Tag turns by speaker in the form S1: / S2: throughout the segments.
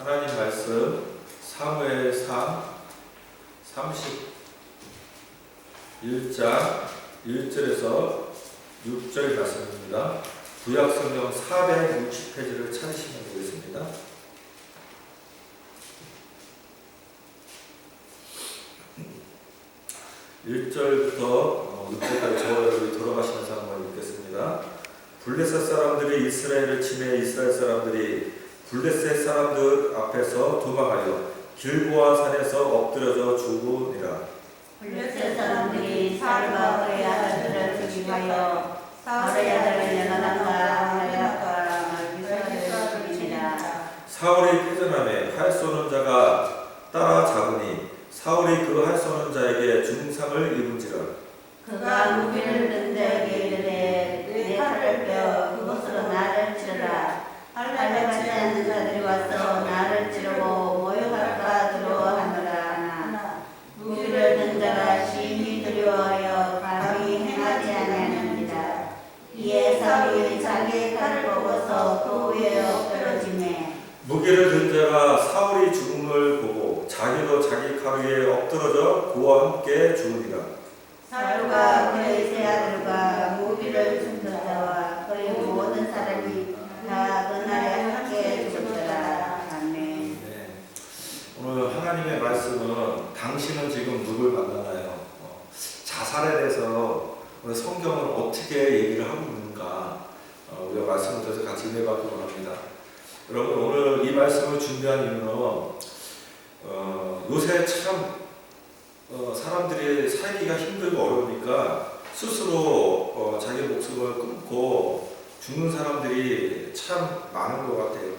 S1: 하나님 말씀 사무엘상 31장 1절에서 6절 말씀입니다. 구약성경 460페이지를 찾으시면 되겠습니다. 1절부터 6절까지 저와 여러분이 돌아가시면서 한번 읽겠습니다. 블레셋 사람들이 이스라엘을 침해 이스라엘 사람들이 블레셋 사람들 앞에서 도망하여 길보아 산에서 엎드려져 죽으니라.
S2: 블레셋 사람들이 사울과 그의 아들들을 죽이하여 사울의 아들을 요나단과 말기사를 죽이니라.
S1: 사울이 패전함에 활 쏘는 자가 따라잡으니 사울이 그 활 쏘는 자에게 중상을 입은지라.
S2: 그가 무기를 든 자에게 이르되 내 칼을 빼어 그것으로 나를 치르라. 칼을 받지 않는 자들이 와서 나를 찌르고 모욕할까 두려워하노라. 무기를 든 자가 심히 두려워하여 감히 행하지 아니하느니라. 이에 사울이 자기의 칼을 보고서 그 위에 엎드러지매
S1: 무기를 든 자가 사울이 죽음을 보고 자기도 자기 칼 위에 엎드러져 그와 함께 죽으니라.
S2: 사울과 그의 세 아들과 무기를 든 자와 그의 모든 사람이 다 그날에 함께 죽었더라. 아멘.
S1: 네. 오늘 하나님의 말씀은 당신은 지금 누굴 만나나요? 자살에 대해서 오늘 성경은 어떻게 얘기를 하고 있는가 우리가 말씀을 통해서 같이 읽어보도록 합니다. 여러분 오늘 이 말씀을 준비한 이유는 요새 참 사람들이 살기가 힘들고 어려우니까 스스로 자기 목숨을 끊고 죽는 사람들이 참 많은 것 같아요.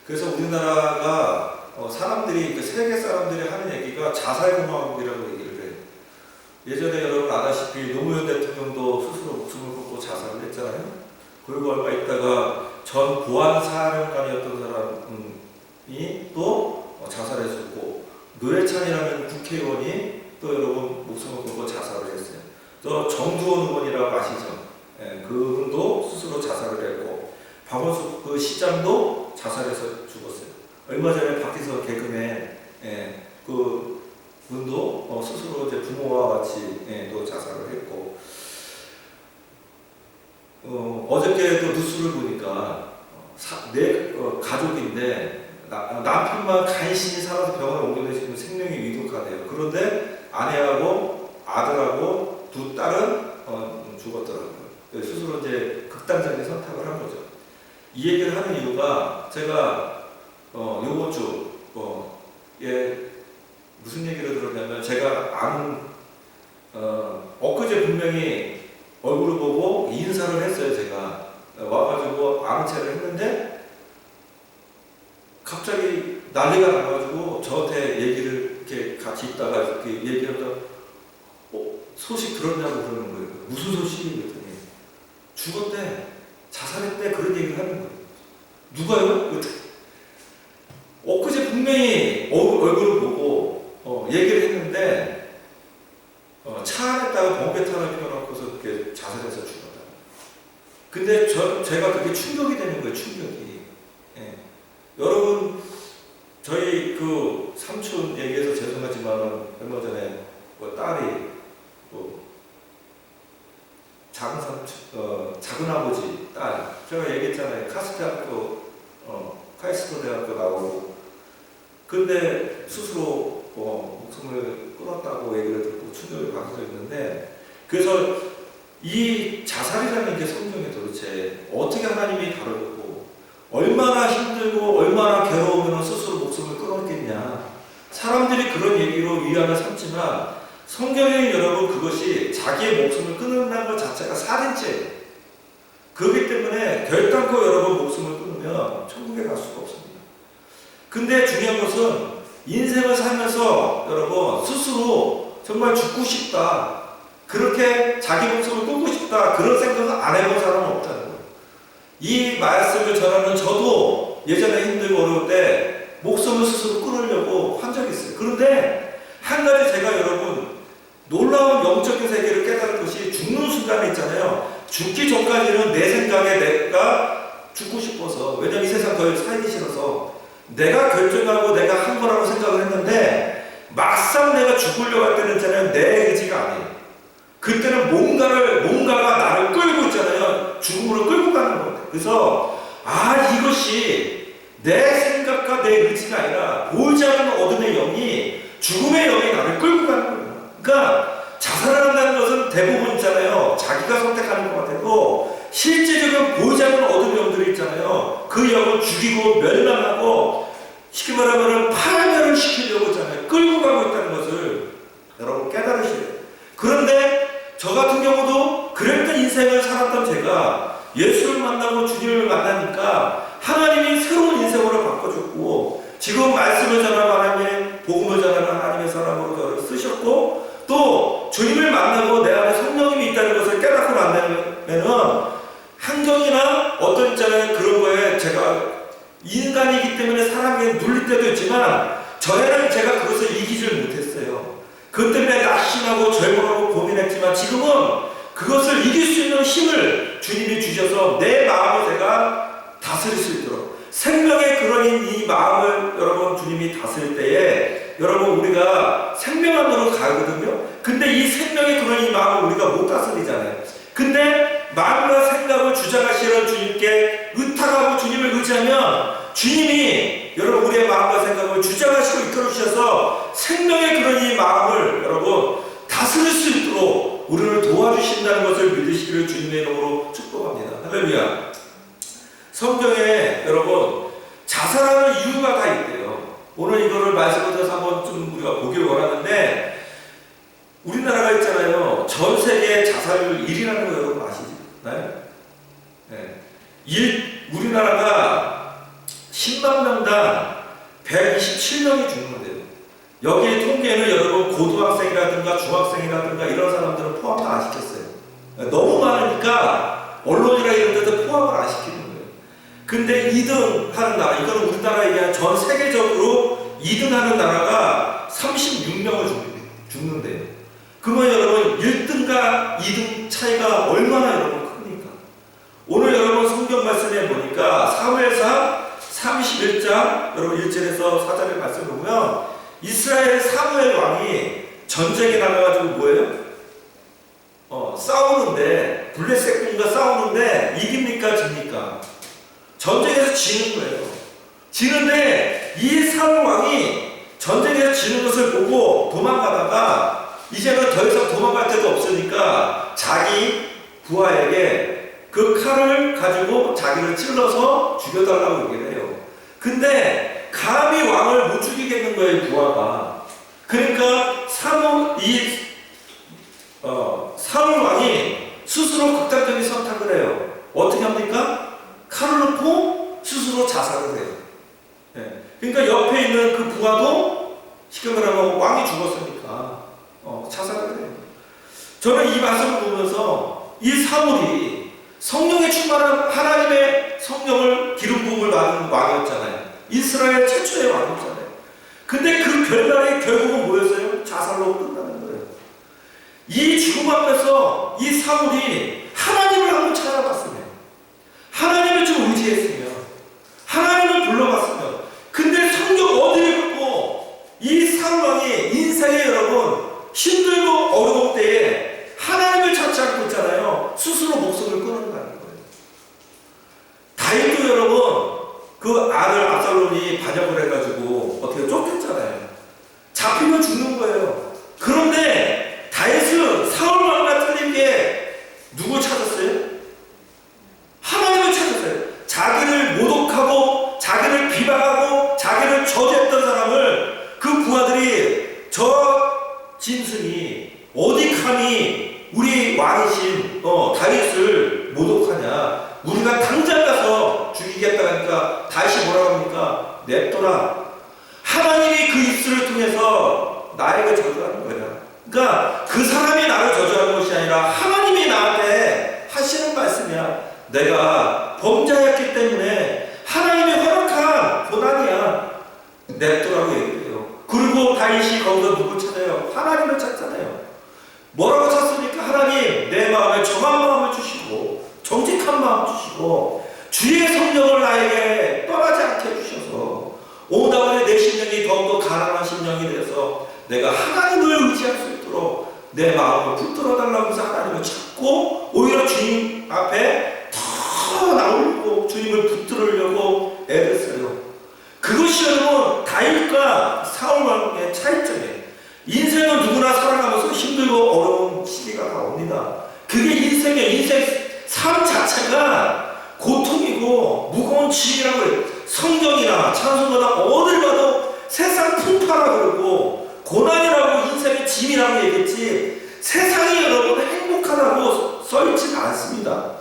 S1: 그래서 우리나라가 사람들이 세계 사람들이 하는 얘기가 자살공화국이라고 얘기를 해요. 예전에 여러분 아다시피 노무현 대통령도 스스로 목숨을 끊고 자살을 했잖아요. 그리고 얼마 있다가 전 보안사령관이었던 사람이 또 자살했었고 노회찬이라는 국회의원이 또 여러분 목숨을 끊고 자살을 했어요. 또 정두원 의원이라고 아시죠? 예, 그분도 스스로 자살을 했고 박원숙 그 시장도 자살해서 죽었어요. 얼마 전에 박희서 개그맨 그 분도 스스로 이제 부모와 같이 또 자살을 했고 어저께 또 뉴스를 보니까 내 가족인데 남편만 간신히 살아서 병원에 옮겨내시면 생명이 위독하대요. 그런데 아내하고 아들하고 두 딸은 죽었더라고요. 스스로 이제 극단적인 선택을 한 거죠. 이 얘기를 하는 이유가 제가 요번 주에 무슨 얘기를 들었냐면 제가 아는 엊그제 분명히 얼굴을 보고 인사를 했어요. 제가 와가지고 아는 체를 했는데 갑자기 난리가 나가지고 저한테 얘기를 이렇게 같이 있다가 이렇게 얘기하다가 소식 들었냐고 그러는 거예요. 무슨 소식이 그랬더니 죽었대, 자살했대 그런 얘기를 하는 거예요. 누가요? 엊그제 분명히 얼굴을 보고 얘기를 했는데 차 안에다가 번개탄을 피워놓고서 그렇게 자살해서 죽었다. 근데 제가 그게 충격이 되는 거예요. 충격이. 예. 여러분 저희 그 삼촌 얘기해서 죄송하지만 얼마 전에 딸이 작은아버지 딸 제가 얘기했잖아요. 카이스트 대학교 나오고 근데 스스로 목숨을 끊었다고 얘기를 듣고 충격을 받고 있는데 그래서 이 자살이라는 게 성경에 도대체 어떻게 하나님이 다루고 얼마나 힘들고 얼마나 괴로우면 스스로 목숨을 끊었겠냐. 사람들이 그런 얘기로 위안을 삼지만 성경에 여러분 그것이 자기의 목숨을 끊는다는 것 자체가 살인죄예요. 그렇기 때문에 결단코 여러분 목숨을 끊으면 천국에 갈 수가 없습니다. 근데 중요한 것은 인생을 살면서 여러분 스스로 정말 죽고 싶다. 그렇게 자기 목숨을 끊고 싶다. 그런 생각을 안 해본 사람은 없다는 거예요. 이 말씀을 전하는 저도 예전에 힘들고 어려울 때 목숨을 스스로 끊으려고 한 적이 있어요. 그런데 한 가지 제가 여러분 놀라운 영적인 세계를 깨달은 것이 죽는 순간에 있잖아요. 죽기 전까지는 내 생각에 내가 죽고 싶어서 왜냐면 이 세상 더 살기 싫어서 내가 결정하고 내가 한 거라고 생각을 했는데 막상 내가 죽으려고 할 때는 있잖아요. 내 의지가 아니에요. 그때는 뭔가가 나를 끌고 있잖아요. 죽음으로 끌고 가는 것 같아요. 그래서 이것이 내 생각과 내 의지가 아니라 보이지 않는 어둠의 영이, 죽음의 영이 나를 끌고 가는 거예요. 그러니까 자살을 한다는 것은 대부분 있잖아요. 자기가 선택하는 것 같아도 실제적으로 보이지 않는 어둠의 영들이 있잖아요. 그 영을 죽이고 멸망하고 쉽게 말하면 파멸을 시키려고 있잖아요. 끌고 가고 있다는 것을 여러분 깨달으셔야 돼요. 그런데 저 같은 경우도 그랬던 인생을 살았던 제가 예수를 만나고 주님을 만나니까 하나님이 새로운 인생으로 바꿔줬고, 지금 말씀을 전하는 하나님의, 복음을 전하는 하나님의 사람으로 저를 쓰셨고, 또 주님을 만나고 내 안에 성령님이 있다는 것을 깨닫고 만나면은 환경이나 어떤 있잖아요. 그런 거에 제가 인간이기 때문에 사람에게 눌릴 때도 있지만 저에는 제가 그것을 이기질 못했어요. 그것 때문에 낙심하고 절망하고 고민했지만 지금은 그것을 이길 수 있는 힘을 주님이 주셔서 내 마음을 제가 다스릴 수 있도록, 생명의 근원인 이 마음을 여러분 주님이 다스릴 때에 여러분 우리가 생명안으로 가거든요. 근데 이 생명의 근원인 이 마음을 우리가 못 다스리잖아요. 근데 마음과 생각을 주장하시는 주님께 의탁하고 주님을 의지하면 주님이 여러분 우리의 마음과 생각을 주장하시고 이끌어주셔서 생명의 근원인 이 마음을 여러분 다스릴 수 있도록 우리를 도와주신다는 것을 믿으시기를 주님의 이름으로 축복합니다. 할렐루야. 성경에 여러분 자살하는 이유가 다 있대요. 오늘 이거를 말씀을 들어서 한번 좀 우리가 보길 원하는데, 우리나라가 있잖아요. 전 세계 자살률 1위라는 거 여러분 아시나요? 네. 우리나라가 10만 명당 127명이 죽는데요. 여기 통계는 여러분 고등학생이라든가 중학생이라든가 이런 사람들은 포함 다 안 시켰어요. 너무 많으니까 언론이나 이런 데도 포함을 안 시키는 거예요. 근데 2등 하는 나라, 이거는 우리나라에 그냥 전 세계적으로 2등 하는 나라가 36명을 죽는데요. 그러면 여러분 1등과 2등 차이가 얼마나 여러분 큽니까? 오늘 여러분 성경 말씀에 보니까 사무엘상 31장 여러분 1절에서 4절의 말씀을 보면 이스라엘 사무엘 왕이 전쟁에 나가가지고 뭐예요? 싸우는데, 블레셋군과 싸우는데 이깁니까 집니까? 전쟁에서 지는 거예요. 지는데 이 사울 왕이 전쟁에서 지는 것을 보고 도망가다가 이제는 더 이상 도망갈 데도 없으니까 자기 부하에게 그 칼을 가지고 자기를 찔러서 죽여달라고 얘기를 해요. 근데 감히 왕을 못 죽이겠는 거예요, 부하가. 그러니까 사울 왕이 스스로 극단적인 선택을 해요. 어떻게 합니까? 칼을 놓고 스스로 자살을 해요. 네. 그러니까 옆에 있는 그 부하도 쉽게 말하면 왕이 죽었으니까 자살을 해요. 저는 이 말씀을 보면서 이 사울이 성령에 충만한 하나님의 성령을 기름 부음을 받은 왕이었잖아요. 이스라엘 최초의 왕이었잖아요. 근데 그 결말이 결국은 뭐였어요? 자살로 끝나는 거예요. 이 죽음 앞에서 이 사울이 하나님을 한번 찾아봤으면, 하나님을 좀 의지했으면, 하나님을 불러봤으면, 근데 성경 어디 읽고 이 사울 왕이 인생에 여러분 힘들고 어려울 때에 하나님을 찾지 않고 있잖아요. 스스로 목숨을 끊어가는 거예요. 다윗도 여러분 그 아들 압살롬이 반역을 해가지고 어떻게 쫓겼잖아요. 잡히면 죽는 거예요. 그런데 다윗은 사울 왕과 틀린 게 누구 찾았어요? 하나님을 찾았어요. 자기를 모독하고 자기를 비방하고 자기를 저주했던 사람을 그 부하들이 저 짐승이 어디 감히 우리 왕이신 다윗을 모독하냐, 우리가 당장 가서 죽이겠다 하니까 다윗이 뭐라고 합니까? 냅둬라. 하나님이 그 입술을 통해서 나에게 저주하는 거야. 그러니까 그 사람이 나를 저주하는 것이 아니라 하나님이 나한테 하시는 말씀이야. 내가 범죄했기 때문에 하나님이 허락한 고난이야. 냅두라고 얘기해요. 그리고 다윗이 거기서 누굴 찾아요? 하나님을 찾잖아요. 뭐라고 찾습니까? 하나님, 내 마음에 정한 마음을 주시고 정직한 마음을 주시고 주의 성령을 나에게 떠나지 않게 해주셔서 가난한 심령이 되어서 내가 하나님을 의지할 수 있도록 내 마음을 붙들어 달라고 해서 하나님을 찾고 오히려 주님 앞에 더 나오려고 주님을 붙들으려고 애를 써요. 그것이 여러분 다윗과 사울왕의 차이점이에요. 인생은 누구나 살아가면서 힘들고 어려운 시기가 다 옵니다. 그게 인생의 인생 삶 자체가 고통이고 무거운 짐이라고 해요. 성경이나 찬송가나 어딜 봐도 세상 풍파라고 그러고 고난이라고 인생의 짐이라고 얘기했지 세상이 여러분 행복하다고 써있지는 않습니다.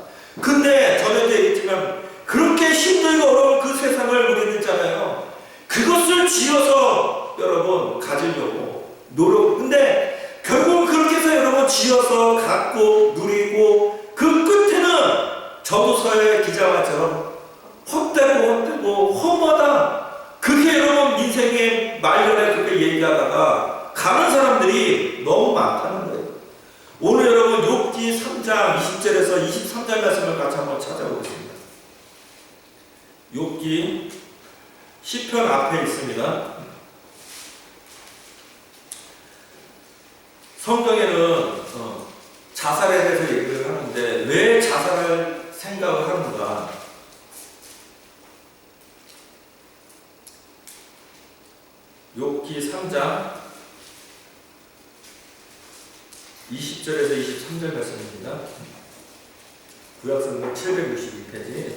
S1: 근데 전에도 얘기했지만 그렇게 힘들고 어려운 그 세상을 우리는 있잖아요. 그것을 지어서 여러분 가지려고 노력. 근데 결국은 그렇게 해서 여러분 지어서 갖고 누리고 그 끝에는 저도서의 기자말처럼 헛되고 험하다. 그게 여러분 인생의 말년에 그렇게 얘기하다가 가는 사람들이 너무 많다는 거예요. 오늘 여러분 욥기 3장 20절에서 23절 말씀을 같이 한번 찾아보겠습니다. 욥기 시편 앞에 있습니다. 성경에는 자살에 대해서 얘기를 하는데 왜 자살을 생각을 하는가? 욥기 3장 20절에서 23절 말씀입니다. 구약성경 762페이지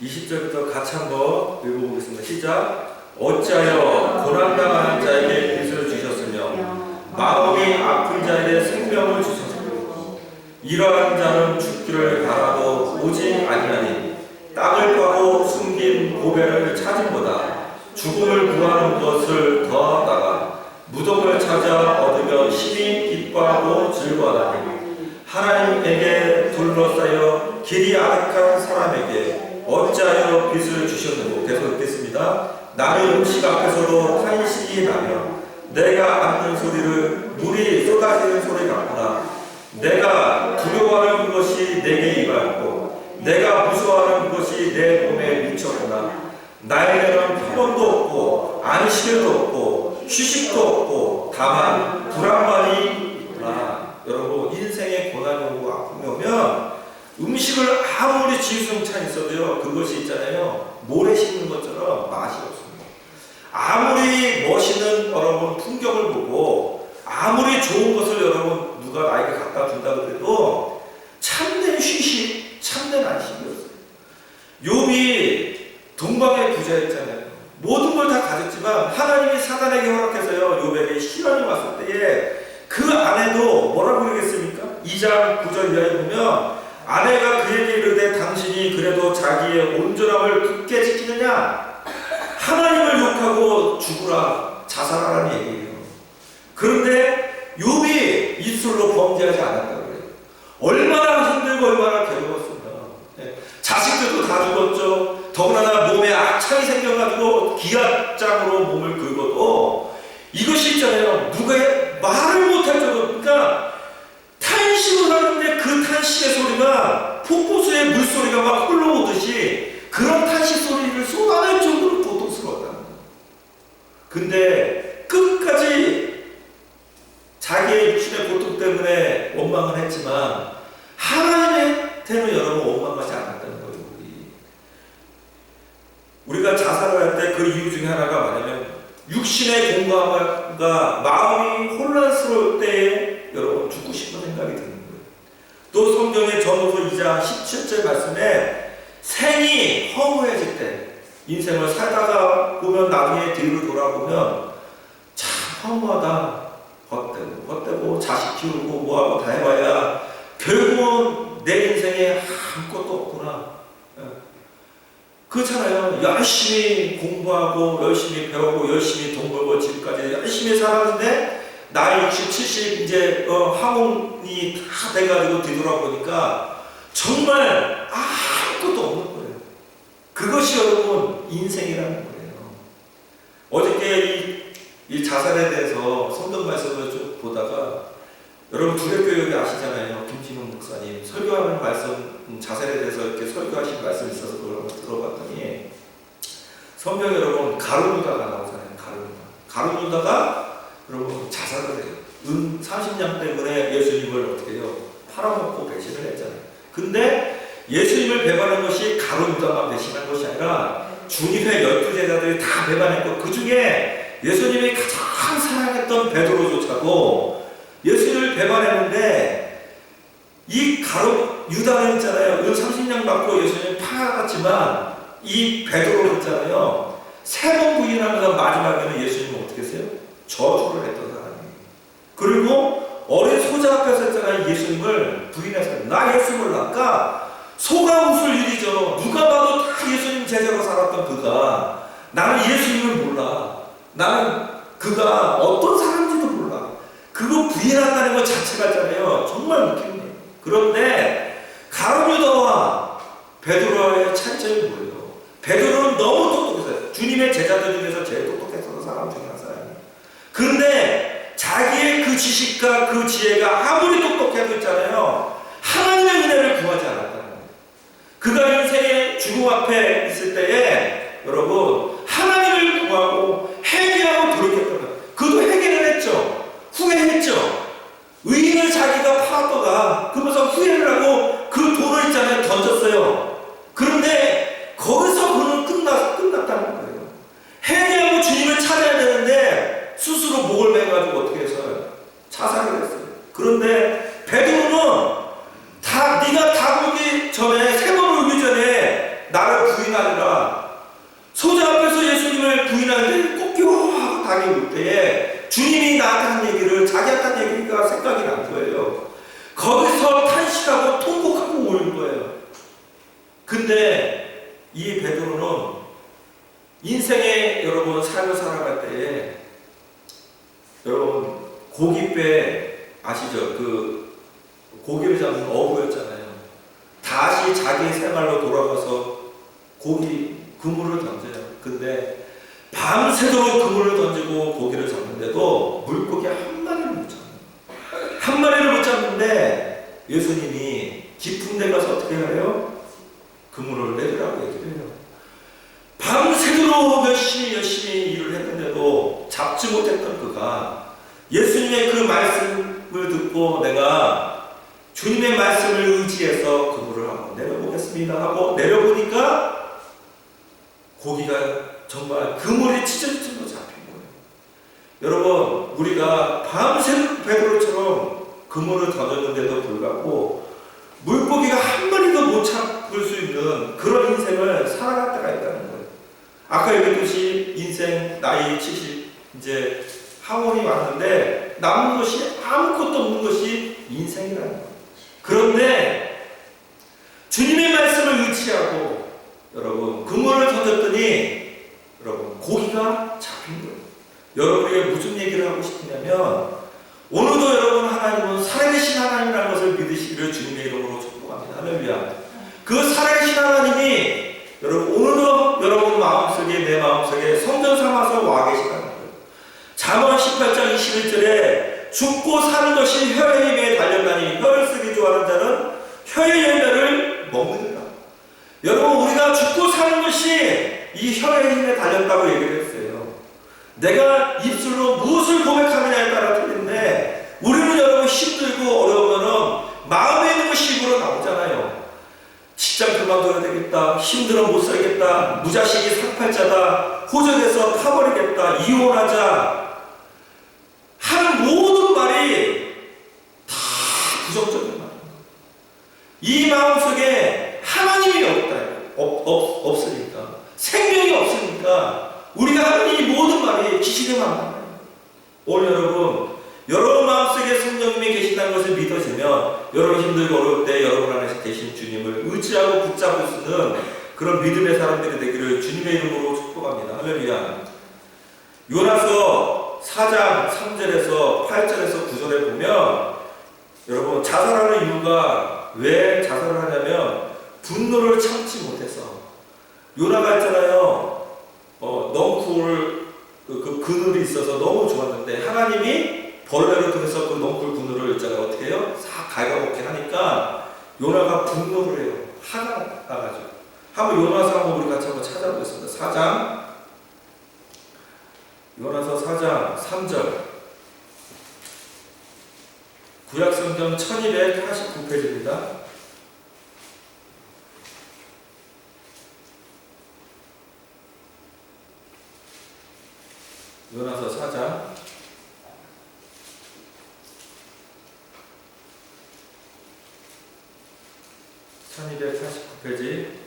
S1: 20절부터 같이 한번 읽어보겠습니다. 시작. 어찌하여 고난당하는 자에게 빚을 주셨으며 마음이 아픈 자에게 생명을 주셨으며 이러한 자는 죽기를 바라도 오지 아니하니 땅을 파고 숨긴 보배를 찾음보다 죽음을 구하는 것을 더하다가 무덤을 찾아 얻으며 심히 기뻐하고 즐거워하니 하나님에게 둘러싸여 길이 아득한 사람에게 어찌하여 빚을 주셨는고. 계속 읽겠습니다. 나는 음식 앞에서도 탄식이 나며 내가 앉는 소리를 물이 쏟아지는 소리 같구나. 내가 두려워하는 것이 내게 임하였고 내가 무서워하는 것이 내 몸에 미쳤구나. 나에게는 평온도 없고 안식도 없고 휴식도 없고 다만 불안만이 있구나. 여러분 인생에 고난이 오고 아픔이 오면 음식을 아무리 지수성찬 있어도요 그것이 있잖아요 모래 씹는 것처럼 맛이 없습니다. 아무리 멋있는 여러분 풍경을 보고 아무리 좋은 것을 여러분 누가 나에게 갖다 준다고 해도 참된 휴식, 참된 안식이었어요. 욥이 동방의 부자였잖아요. 모든 걸 다 가졌지만 하나님이 사단에게 허락해서요 욥에게 시련이 왔을 때에 그 아내도 뭐라고 그러겠습니까? 2장 9절 이하에 보면 아내가 그에게 이르되 당신이 그래도 자기의 온전함을 굳게 지키느냐? 하나님을 욕하고 죽으라, 자살하라는 얘기예요. 그런데 욥이 입술로 범죄하지 않았다고 그래요. 얼마나 힘들고 얼마나 괴로웠습니다. 자식들도 다 죽었죠. 더군다나 몸에 악창이 생겨가지고 기압장으로 몸을 긁어도 이것이 있잖아요. 누가 말을 못할 정도. 그러니까 탄식을 하는데 그 탄식의 소리가 폭포수의 물소리가 막 흘러오듯이 그런 탄식 소리를 쏟아낼 정도로 고통스러웠다는 거예요. 근데 끝까지 자기의 육신의 고통 때문에 원망을 했지만 하나님한테는 여러분 원망하지 않았다는 거예요. 우리가 자살을 할 때 그 이유 중에 하나가 뭐냐면 육신의 공감과 마음이 혼란스러울 때에 여러분 죽고 싶은 생각이 드는 거예요. 또 성경의 전도서 2장 17절 말씀에 생이 허무해질 때 인생을 살다가 보면 나중에 뒤로 돌아보면 참 허무하다. 헛되고 자식 키우고 뭐하고 다 해봐야 결국은 내 인생에 아무것도 없구나. 그렇잖아요. 열심히 공부하고 열심히 배우고 열심히 돈 벌고 집까지 열심히 살았는데 나이 60, 70 이제 항문이 다 돼가지고 뒤돌아보니까 정말 아무것도 없는 거예요. 그것이 여러분 인생이라는 거예요. 어저께 이 자살에 대해서 성경 말씀을 쭉 보다가 여러분 두레교회 아시잖아요. 김진웅 목사님 설교하는 말씀 자살에 대해서 이렇게 설교하신 말씀이 있어서 그걸 한번 들어봤더니 성경 여러분 가룟유다가 나오잖아요. 가룟 유다가 여러분 자살을 해요. 은 30냥 때문에 예수님을 어떻게 해요? 팔아먹고 배신을 했잖아요. 근데 예수님을 배반한 것이 가룟 유다만 배신한 것이 아니라 주님의 12제자들이 다 배반했고 그 중에 예수님이 가장 사랑했던 베드로조차도 예수님을 배반했는데 이 가룟 유다는 있잖아요. 은 30냥 받고 예수님을 팔아갔지만 이 베드로는 있잖아요. 3번 부인하면서 마지막에는 예수님은 어떻게 했어요? 저주를 했던 사람이에요. 그리고 어린 소자 앞에서 있잖아요. 예수님을 부인해서 나 예수 몰라. 그러니까 소가 웃을 일이죠. 누가 봐도 다 예수님 제자로 살았던 그가 나는 예수님을 몰라. 나는 그가 어떤 사람인지도 몰라. 그거 부인한다는 것 자체가 있잖아요. 정말 웃기는 거예요. 그런데 가룟 유다와 베드로의 차이점이 뭐예요? 베드로는 너무 똑똑했어요. 주님의 제자들 중에서 제일 똑똑했던 사람 중에 한 사람이에요. 그런데 자기의 그 지식과 그 지혜가 아무리 똑똑해도 있잖아요. 하나님의 은혜를 구하지 않았다는 거예요. 그가 인생의 죽음 앞에 있을 때에 여러분 하나님을 구하고 회개하고 돌이켰던 거예요. 그도 회개를 했죠. 후회했죠. 의인을 자기가 팔았도다. 그러면서 후회를 하고 그 돈을 있잖아요. 던졌어요. 그런데 거기서 그는 끝났다는 거예요. 회개하고 주님을 찾아야 되는데 스스로 목을 매가지고 어떻게 해서요? 자살을 했어요. 그런데 베드로는 네가 다구기 전에 3번 울기 전에 나를 부인하리라. 소자 앞에서 예수님을 부인하는데 꺾여 닭이 울 때에 주님이 나한테 한 얘기를 자기한테 한 얘기가 생각이 난 거예요. 거기서 탄식하고 통곡하고 우는 거예요. 근데 이 베드로는 인생에 여러분 삶을 살아갈 때에 여러분 고깃배 아시죠? 그 고기를 잡는 어부였잖아요. 다시 자기 생활로 돌아가서 그물을 던져요. 근데 밤새도록 그물을 던지고 고기를 잡는데도 물고기 한 마리를 못 잡는. 한 마리를 못 잡는데 예수님이 깊은 데 가서 어떻게 해요? 그물을 내리라고 얘기를 해요. 밤새도록 열심히 일을 했는데도 잡지 못했던 그가 예수님의 그 말씀을 듣고 내가 주님의 말씀을 의지해서 그물을 한번 내려보겠습니다 하고 내려보니까 고기가 정말 그물에 찢어지로 잡힌 거예요. 여러분 우리가 밤새 베드로처럼 그물을 던졌는데도 불구하고 물고기가 한 마리도 못 잡을 수 있는 그런 인생을 살아갈 때가 있다는 거예요. 아까 얘기했듯이 인생 나이 70 이제 하원이 왔는데 남은 것이 아무것도 없는 것이 인생이라는 거예요. 그런데 주님의 말씀을 의지하고 여러분 그물을 던졌더니 여러분 고기가 잡힌 거예요. 여러분에게 무슨 얘기를 하고 싶으냐면 오늘도 여러분 하나님은 살아계신 하나님이라는 것을 믿으시기를 주님의 이름으로 축복합니다. 할렐루야. 그 살아계신 하나님이 여러분 오늘도 여러분 마음속에 내 마음속에 성전 삼아서 와 계시다는 거예요. 잠언 18장 21절에 죽고 사는 것이 혀의 힘에 달렸나니 혀를 쓰기 좋아하는 자는 혀의 열매를 먹느니라. 여러분 우리가 죽고 사는 것이 이 혀의 힘에 달렸다고 얘기를 했어요. 내가 입술로 무엇을 고백하느냐에 따라 틀린데 우리는 여러분 힘들고 어려우면은 마음에 있는 것이 입으로 나오잖아요. 직장 그만둬야 되겠다. 힘들어 못 살겠다. 무자식이 상팔자다. 호적에서 타버리겠다. 이혼하자. 하는 모든 말이 다 부정적인 말입니다. 이 마음속에 하나님이 없으니까 생명이 없으니까 우리가 하는 이 모든 말이 기식의 말이에요. 오늘 여러분 마음속에 성령님이 계신다는 것을 믿어지면 여러분 힘들고 어려울 때 여러분 안에서 계신 주님을 의지하고 붙잡을 수 있는 그런 믿음의 사람들이 되기를 주님의 이름으로 축복합니다. 할렐루야. 요나서 4장 3절에서 8절에서 9절에 보면 여러분 자살하는 이유가 왜 자살을 하냐면 분노를 참지 못해서 요나가 있잖아요. 넝쿨 그 그늘이 있어서 너무 좋았는데 하나님이 벌레를 통해서 그 넝쿨 그늘을 있잖아요. 어떻게 해요? 싹 갉아먹게 하니까 요나가 분노를 해요. 화가 나가지고. 한번 요나서 한번 우리 같이 한번 찾아보겠습니다. 요나서 4장 3절. 구약성경 1289페이지입니다. 요나서 4장 1289페이지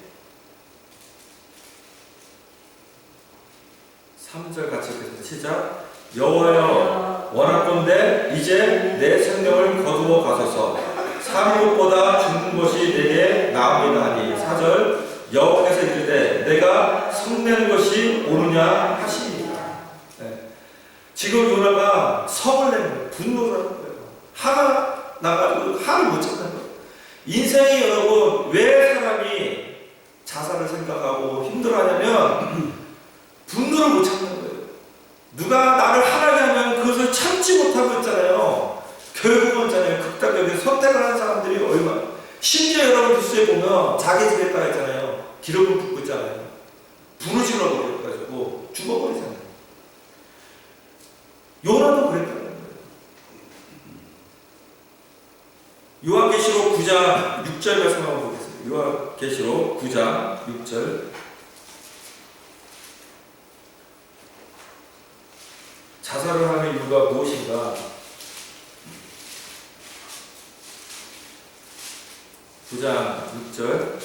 S1: 3절 같이 읽겠습니다. 시작. 여호와여 원하건대 이제 내 생명을 거두어 가소서. 사는 것보다 죽는 것이 내게 나옵니다 하니. 4절. 여호와께서 이르되 내가 성내는 것이 옳으냐 하시니라. 네. 지금 요나가 성을 내는 거예요. 분노를 하는 거예요. 화가 나가지고 화를 못 참는 거예요. 인생이 여러분 왜 사람이 자살을 생각하고 힘들어하냐면 분노를 못 참는 거예요. 누가 나를 화나게 하면 그것을 참지 못하고 있잖아요. 결국은 있잖아요. 극단적인 선택을 하는 사람들이 얼마나. 심지어 여러분 뉴스에 보면 자기 집에 따라 있잖아요. 기름을 붓고 있잖아요. 불을 질러버려가지고 죽어버리잖아요. 요나도 그랬다는 거예요. 요한계시록 9장 6절 말씀 한번 보겠습니다. 요한계시록 9장 6절. 자살을 하는 이유가 무엇인가? 9장 6절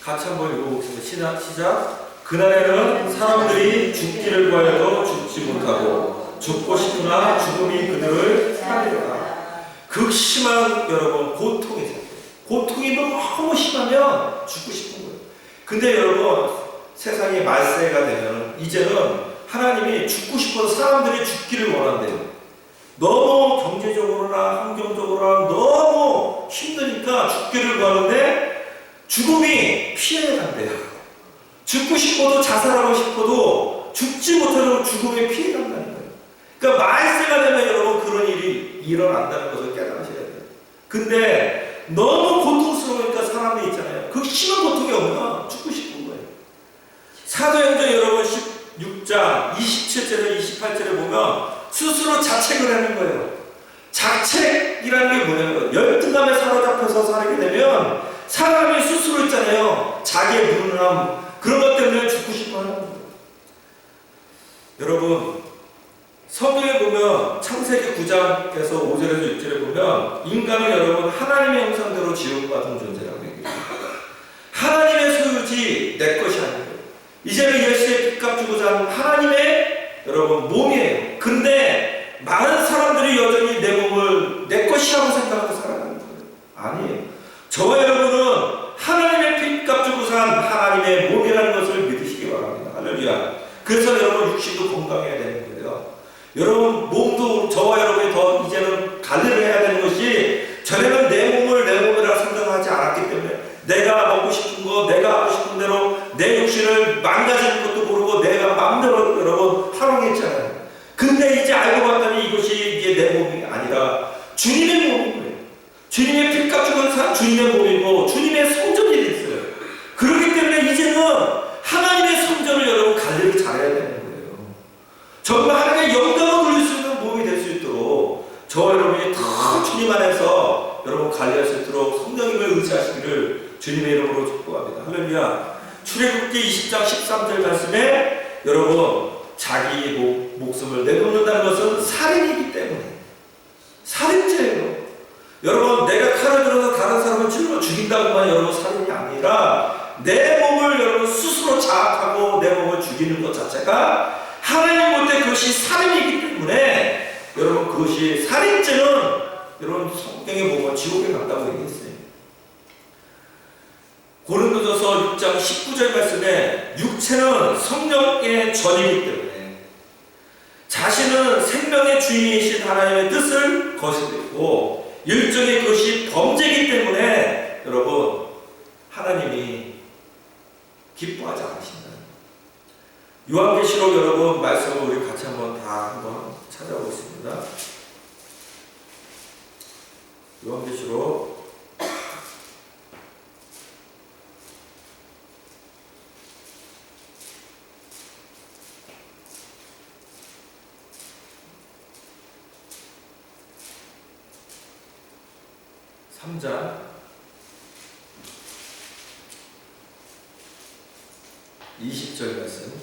S1: 같이 한번 읽어보겠습니다. 시작. 그날에는 사람들이 죽기를 구하여도 죽지 못하고 죽고 싶으나 죽음이 그들을 살리리라. 극심한 여러분 고통이 생겨요. 고통이 너무 심하면 죽고 싶은 거예요. 근데 여러분 세상이 말세가 되면 이제는 하나님이 죽고 싶어서 사람들이 죽기를 원한대요. 너무 경제적으로나 환경적으로나 너무 힘드니까 죽기를 원하는데 죽음이 피해간대요. 죽고 싶어도 자살하고 싶어도 죽지 못하도록 죽음에 피해간다는 거예요. 그러니까 말세가 되면 여러분 그런 일이 일어난다는 것을 깨달으셔야 돼요. 근데 너무 고통스러우니까 사람이 있잖아요. 그 심한 고통이 오면 죽고 싶은 거예요. 사도행전 여러분 6장 27절에 28절에 보면 스스로 자책을 하는 거예요. 자책이라는 게 뭐냐면 열등감에 사로잡혀서 살게 되면 사람이 스스로 있잖아요. 자기의 불운함 그런 것 때문에 죽고 싶어 하는 거예요. 여러분 성경에 보면 창세기 9장에서 5절에서 6절에 보면 인간은 여러분 하나님의 형상대로 지음받은 존재라고 얘기해요. 하나님의 소유지 내 것이 아니에요. 이제는 예수의 핏값 주고 산 하나님의 여러분 몸이에요. 근데 많은 사람들이 여전히 내 몸을 내 것이라고 생각하고 살아가는 거예요. 아니에요. 저와 여러분은 하나님의 핏값 주고 산 하나님의 몸이라는 것을 믿으시기 바랍니다. 할렐루야. 그래서 여러분 육신도 건강해야 되는 거예요. 여러분 몸도 저와 여러분이 더 이제는 관리를 해야 되는 것이 전에는 내 몸을 내 몸이라고 생각하지 않았기 때문에 내가 먹고 싶은 거, 내가 하고 싶은 대로 내 육신을 망가지는 것도 모르고 내가 마음대로 여러분 활용했잖아요. 근데 이제 알고 봤더니 이것이 이제 내 몸이 아니라 주님의 몸인 거예요. 주님의 핏값 주고 산 주님의 몸이고 주님의 성전이 됐어요. 그렇기 때문에 이제는 하나님의 성전을 여러분 관리를 잘해야 되는 거예요. 정말 하나님의 영광을 돌릴 수 있는 몸이 될 수 있도록 저와 여러분이 다 주님 안에서 여러분 관리할 수 있도록 성령님을 의지하시기를 주님의 이름으로 축복합니다. 할렐루야. 출애굽기 20장 13절 말씀에 여러분 자기 목숨을 내놓는다는 것은 살인이기 때문에 살인죄예요. 여러분 내가 칼을 들어서 다른 사람을 찔러 죽인다고만 여러분 살인이 아니라 내 몸을 여러분 스스로 자학하고 내 몸을 죽이는 것 자체가 하나님 볼 때 그것이 살인이기 때문에 여러분 그것이 살인죄는 여러분 성경에 보면 지옥에 간다고 얘기했어요. 고린도전서 6장 19절 말씀에 육체는 성령의 전이기 때문에 자신은 생명의 주인이신 하나님의 뜻을 거스르고 일종의 그것이 범죄이기 때문에 여러분 하나님이 기뻐하지 않으신다. 요한계시록 여러분 말씀을 우리 같이 한번 찾아보겠습니다. 요한계시록 6장 13장 20절 말씀.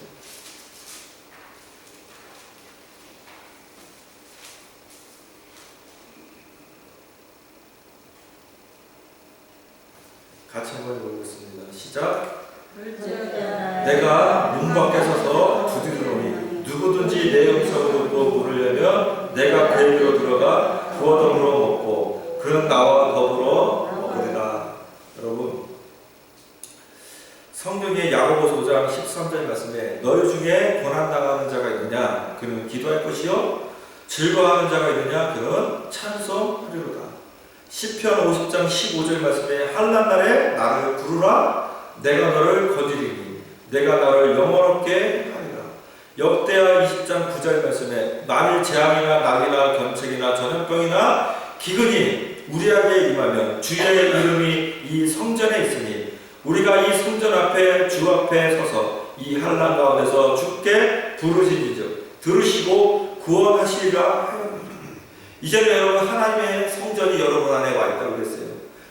S1: 같이 한번 읽어보겠습니다. 시작. 내가 문 밖에 서서 두드리노니 누구든지 내 음성을 듣고 물으려면 내가 그에게로 들어가 그와 더불어 먹고 그는 나와 더불어 먹으리라. 여러분, 성경의 야고보서 5장 13절 말씀에 너희 중에 고난당하는 자가 있느냐 그는 기도할 것이요 즐거워하는 자가 있느냐 그는 찬송하리로다. 시편 50장 15절 말씀에 환난 날에 나를 부르라 내가 너를 건지리니 내가 너를 영원롭게 하리라. 역대하 20장 9절 말씀에 만일 재앙이나 낙이나 견책이나 전염병이나 기근이 우리에게 임하면 주의 이름이 이 성전에 있으니 우리가 이 성전 앞에 주 앞에 서서 이 환난 가운데서 주께 부르시니즉 들으시고 구원하시리라 하였느니라. 이제는 여러분 하나님의 성전이 여러분 안에 와 있다고 그랬어요.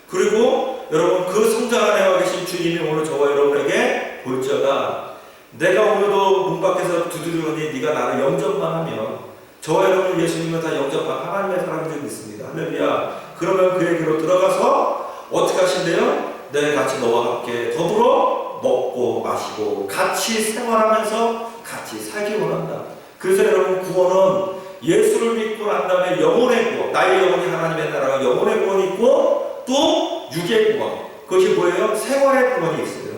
S1: 그리고 여러분 그 성전 안에 와 계신 주님이 오늘 저와 여러분에게 볼지어다 내가 오늘도 문 밖에서 두드리노니 네가 나를 영접만 하면 저와 여러분 예수님은 다 영접한 하나님의 사람들이 있습니다. 할렐루야. 그러면 그에게로 들어가서 어떻게 하신대요? 네, 같이 너와 함께 더불어 먹고 마시고 같이 생활하면서 같이 살기 원한다. 그래서 여러분 구원은 예수를 믿고 난 다음에 영혼의 구원, 나의 영혼이 하나님의 나라가 영혼의 구원이 있고 또 육의 구원, 그것이 뭐예요? 생활의 구원이 있어요.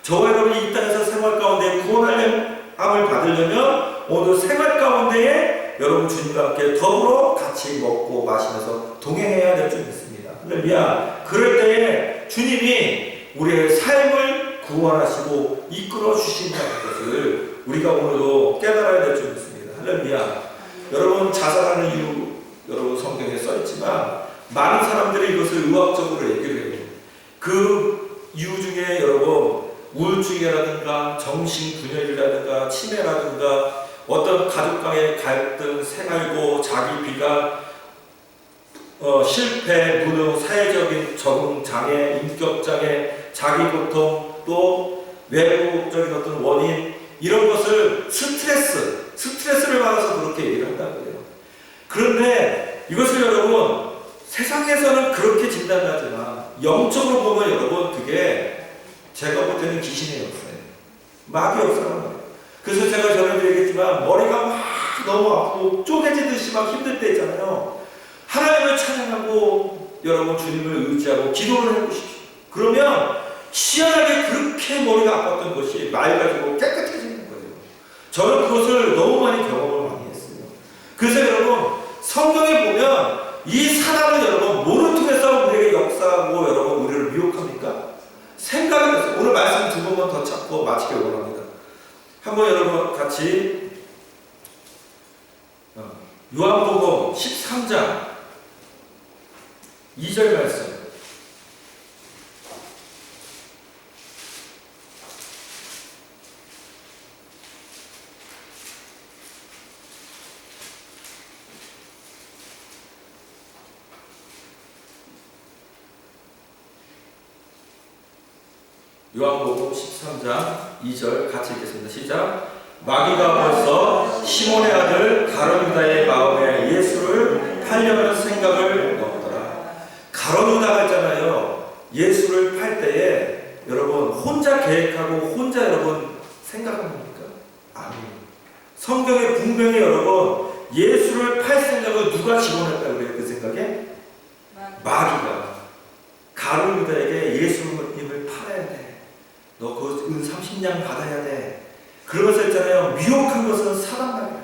S1: 저와 여러분이 이 땅에서 생활 가운데 구원함을 받으려면 오늘 생활 가운데에 여러분 주님과 함께 더불어 같이 먹고 마시면서 동행해야 될 줄 믿습니다. 할렐루야. 그럴 때에 주님이 우리의 삶을 구원하시고 이끌어 주신다는 것을 우리가 오늘도 깨달아야 될 줄 믿습니다. 할렐루야. 여러분 자살하는 이유 여러분 성경에 써있지만 많은 사람들이 이것을 의학적으로 얘기를 해요. 그 이유 중에 여러분 우울증이라든가 정신분열이라든가 치매라든가 어떤 가족 간의 갈등, 생활고, 자기 비관, 실패, 무능, 사회적인 적응 장애, 인격 장애, 자기 고통, 또 외부적인 어떤 원인 이런 것을 스트레스를 받아서 그렇게 얘기를 한다고 해요. 그런데 이것을 여러분 세상에서는 그렇게 진단하지만 영적으로 보면 여러분 그게 제가 볼 때는 귀신의 역사예요. 마귀의 역사란 말이에요. 그래서 제가 전에도 얘기했지만 머리가 막 너무 아프고 쪼개지듯이 막 힘들 때 있잖아요. 하나님을 찬양하고 여러분 주님을 의지하고 기도를 해보십시오. 그러면 희한하게 그렇게 머리가 아팠던 것이 맑아지고 깨끗해지는 거예요. 저는 그것을 너무 많이 경험을 많이 했어요. 그래서 여러분 성경에 보면 이 사람은 여러분 뭐를 통해서 우리에게 역사하고 여러분 우리를 미혹합니까? 생각이 됐어요. 오늘 말씀 두 번만 더 찾고 마치길 원합니다. 한번 여러분 같이 요한복음 13장 2절 말씀. 요한복음 13장 2절 같이 읽겠습니다. 시작. 마귀가 벌써 시몬의 아들 가룟유다의 마음에 예수를 팔려는 생각을 넣었더라. 가룟유다가 있잖아요. 예수를 팔 때에 여러분 혼자 계획하고 혼자 여러분 생각합니까? 아니에요. 성경에 분명히 여러분 예수를 팔 생각을 누가 집어냈다고 그래요? 그 생각에? 마귀가 가룟유다에게 예수님을 팔아야 돼. 너 그 은 30냥 받아야 돼. 그러면서 있잖아요. 미혹한 것은 사람 말이에요.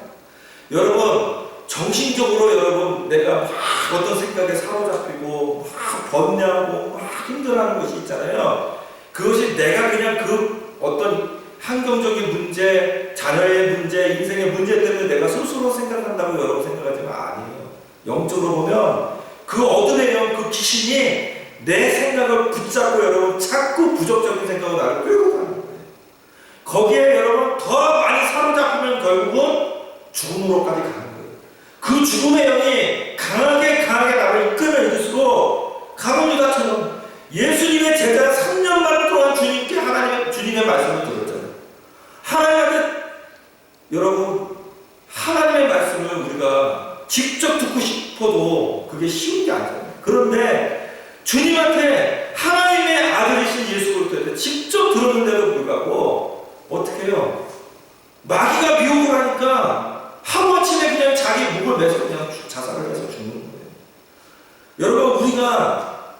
S1: 여러분 정신적으로 여러분 내가 막 어떤 생각에 사로잡히고 막 번뇌하고 막 힘들어하는 것이 있잖아요. 그것이 내가 그냥 그 어떤 환경적인 문제, 자녀의 문제, 인생의 문제 때문에 내가 스스로 생각한다고 여러분 생각하지만 아니에요. 영적으로 보면 그 어둠의 영, 그 귀신이 내 생각을 붙잡고 여러분 자꾸 부정적인 생각으로 나를 끌고 가는 거예요. 거기에 여러분 더 많이 사로잡히면 결국은 죽음으로까지 가는 거예요. 그 죽음의 영이 강하게 나를 이끌면 이길수록 가면 주님의 말씀을 들었잖아요. 하나님한테 여러분 하나님의 말씀을 우리가 직접 듣고 싶어도 그게 쉬운 게 아니잖아요. 그런데 주님한테 하나님의 아들이신 예수 그리스도한테 직접 들었는데도 불구하고 어떻게 해요? 마귀가 미혹을 하니까 하루아침에 그냥 자기 목을 매서 그냥 자살을 해서 죽는 거예요. 여러분 우리가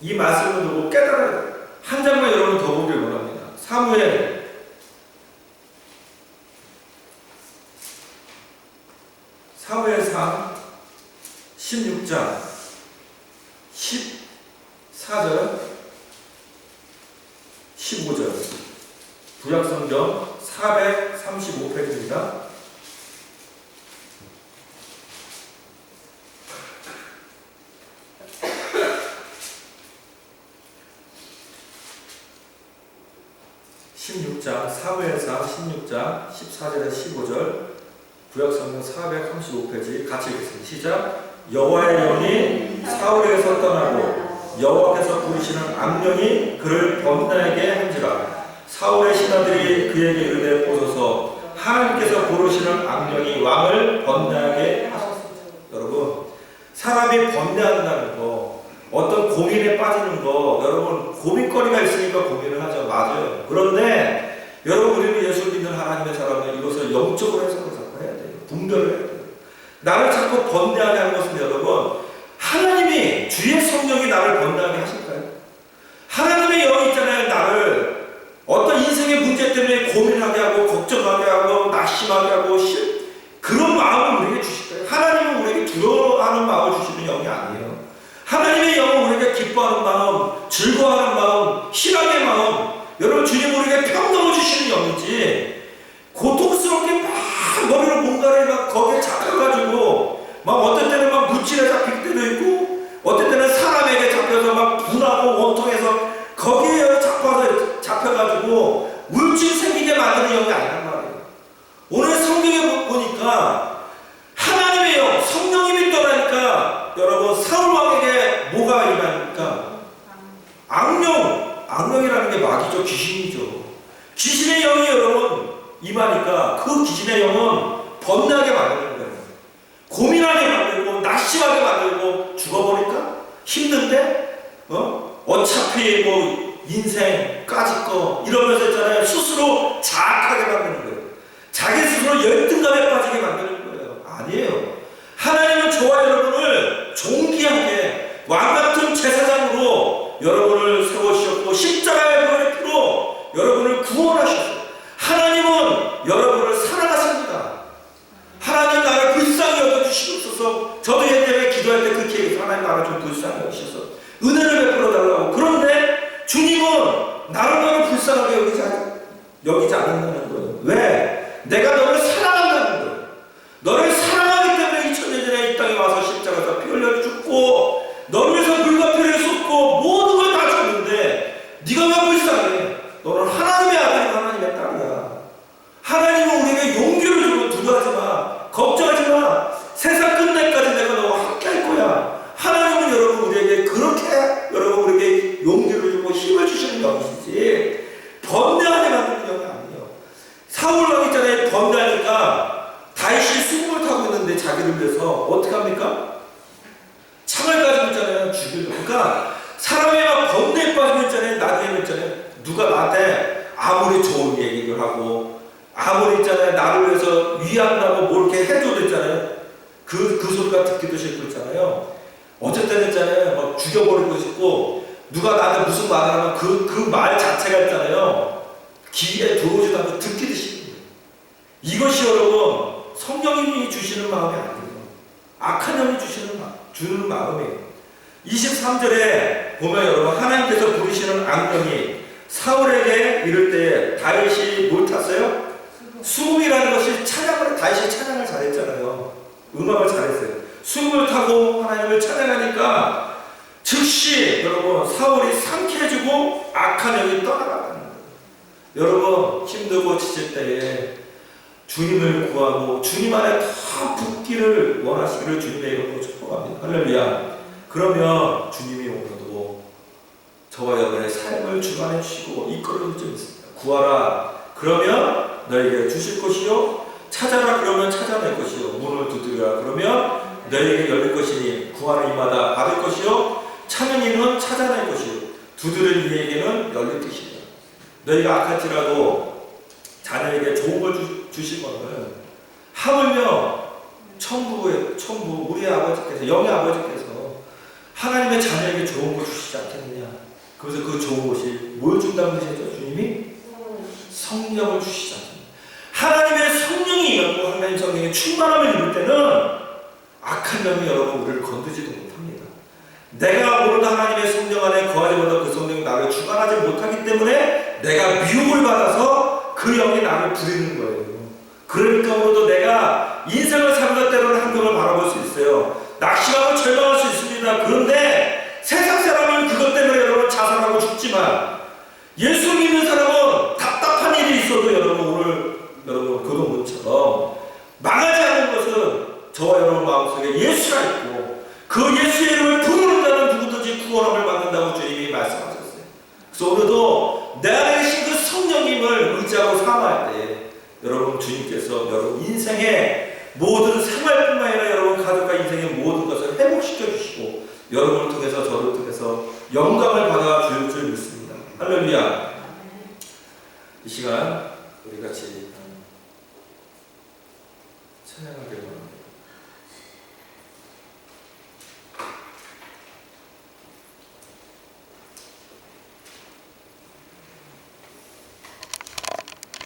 S1: 이 말씀을 듣고 깨달아야 돼요. 한 장만 여러분 더 보길 원합니다. 사무엘상 16장 14절 15절 구약성경 435페이지입니다. 사무엘상 16장 14절에 15절 구약성경 435페이지 같이 읽겠습니다. 시작. 여호와의 영이 사울에게서 떠나고 여호와께서 부르시는 악령이 그를 번나에게 한지라. 사울의 신하들이 그에게 이르되 보소서 하나님께서 부르시는 악령이 왕을 번나에게 하소서. 여러분 사람이 번뇌한다는 거 어떤 고민에 빠지는 거 여러분 고민거리가 있으니까 고민을 하죠. 맞아요. 그런데 여러분 우리는 예수 믿는 하나님의 사람은 이것을 영적으로 해석을 자꾸 해야 돼요. 분별을 해야 돼요. 나를 자꾸 번뇌하게 하는 것은 여러분 하나님이 주의 성령이 나를 번뇌하게 하실까요? 하나님의 영이 있잖아요. 나를 어떤 인생의 문제 때문에 고민하게 하고 걱정하게 하고 낙심하게 하고 그런 마음을 우리에게 주실까요? 하나님은 우리에게 두려워하는 마음을 주시는 영이 아니에요. 하나님의 영은 우리에게 기뻐하는 마음, 즐거워하는 마음, 희락의 마음, 여러분 주님 우리에게 평강을 주시는 영이지 고통스럽게 막 머리로 뭔가를 막 거기에 잡혀가지고 막 어떤 때는 막 물질에 잡힐 때도 있고 어떤 때는 사람에게 잡혀서 막 분하고 원통해서 거기에 잡혀가지고 물질 생기게 만드는 영이 아니란 말이에요. 오늘 성경에 보니까 하나님의 영, 성령님이 떠나니까 여러분 사울왕에게 뭐가 일어나니까 악령이라는 게 마귀죠. 귀신이죠. 귀신의 영이 여러분 임하니까 그 귀신의 영은 번뇌하게 만드는 거예요. 고민하게 만들고 낙심하게 만들고 죽어버릴까? 힘든데? 어차피 뭐 인생까지 거 이러면서 있잖아요. 스스로 자학하게 만드는 거예요. 자기 스스로 열등감에 빠지게 만드는 거예요. 아니에요. 하나님은 저와 여러분을 존귀하게 왕같은 제사장으로 여러분을 세우셨고 십자가의 보혈의 피로 여러분을 구원하셨어요. 하나님은 여러분을 사랑하십니다. 하나님 나를 불쌍히 여겨주시옵소서. 저도 옛날에 기도할 때 그렇게 얘기해서 하나님 나를 좀 불쌍히 여기셔서 은혜를 베풀어 달라고. 그런데 주님은 나를 불쌍하게 여기지 않는다는 거예요. 왜? 내가 너를 사랑한다는 거예요. 너를 사랑하기 때문에 2000년 전에 이 땅에 와서 십자가에서 피 흘려 죽고 너를 위해서 물과 피를 쏟고 모든 걸 다 줬는데 네가 왜 불쌍해? 너는 하나님의 아들이고 하나님의 딸이야. 하나님은 우리에게 용기를 주고 두려워하지 마. 걱정하지 마. 세상 끝날까지 내가 너와 함께 할 거야. 하나님은 여러분 우리에게 그렇게 여러분 우리에게 용기를 주고 힘을 주시는 영이시지 번뇌하게 만드는 영이 아니에요. 사울왕 있잖아요. 번뇌하니까 다윗이 수금을 타고 있는데 자기를 위해서 어떻게 합니까? 창을 가지고 있잖아요. 죽이려고. 그러니까 사람이 막 번뇌에 빠지고 있잖아요. 나중에 있잖아요. 누가 나한테 아무리 좋은 얘기를 하고 아무리 있잖아요. 나를 위해서 위한다고 뭐 이렇게 해줘도 있잖아요. 그 소리가 듣기도 싫고 있잖아요. 어쨌든 있잖아요. 막 죽여버리고 싶고 누가 나한테 무슨 말을 하면 그 말 자체가 있잖아요. 귀에 들어오지도 않고 듣기도 싫은 거예요. 이것이 여러분 성령님이 주시는 마음이 아니에요. 악한 영이 주는 마음이에요. 23절에 보면 여러분 하나님께서 부르시는 악령이 사울에게 이를 때 다윗이 뭘 탔어요? 수금이라는 것이 다윗이 찬양을 잘했잖아요. 음악을 잘했어요. 수금을 타고 하나님을 찬양하니까 즉시 여러분 사울이 상쾌해지고 악한 영이 떠나가는 거예요. 여러분 힘들고 지칠 때에 주님을 구하고 주님 안에 다 붙기를 원하시기를 주님의 이름으로 축복합니다. 할렐루야. 그러면 주님이 오늘도 저와 여러분의 삶을 주관해 주시고 이끌어 줄 수 있습니다. 구하라 그러면 너에게 주실 것이요 찾아라 그러면 찾아낼 것이요 문을 두드리라 그러면 너에게 열릴 것이니 구하는 이마다 받을 것이요 찾는 이는 찾아낼 것이요 두드리는 이에게는 열릴 것이다. 너희가 악할지라도 자녀에게 좋은 걸 주실 거는 하물며 천부 우리의 아버지께서 영의 아버지께서 하나님의 자녀에게 좋은 걸 주시지 않겠느냐. 그래서 그 좋은 것이 뭘 준다는 뜻이죠? 주님이 성령을 주시지 않습니다. 하나님의 성령이 임하고 하나님 성령의 충만함을 입을 때는 악한 영이 여러분 우리를 건드지도 못합니다. 내가 오늘도 하나님의 성령 안에 거하지 못하고 그 성령이 나를 주관하지 못하기 때문에 내가 미움을 받아서 그 영이 나를 부리는 거예요. 그러니까 오늘도 내가 인생을 살다 때로는 한경을 바라볼 수 있어요. 낙심하고 절망할 수 있습니다. 그런데 세상 사람은 그것 때문에 여러분 자살하고 죽지만 예수 믿는 사람은 답답한 일이 있어도 여러분 그동문처럼 망하지 않는 것은 저와 여러분 마음속에 예수가 있고 그 예수의 이름을 부르는 자는 누구든지 구원함을 받는다고 주님이 말씀하셨어요. 그래서 오늘도 내 안에 계신 그 성령님을 의지하고 삼아야 돼. 여러분 주님께서 여러분 인생의 모든 생활뿐만 아니라 여러분 가족과 인생의 모든 것을 회복시켜 주시고 여러분을 통해서 저를 통해서 영광을 받아 줄 줄 믿습니다. 할렐루야. 이 시간 우리 같이 찬양하기를 원합니다.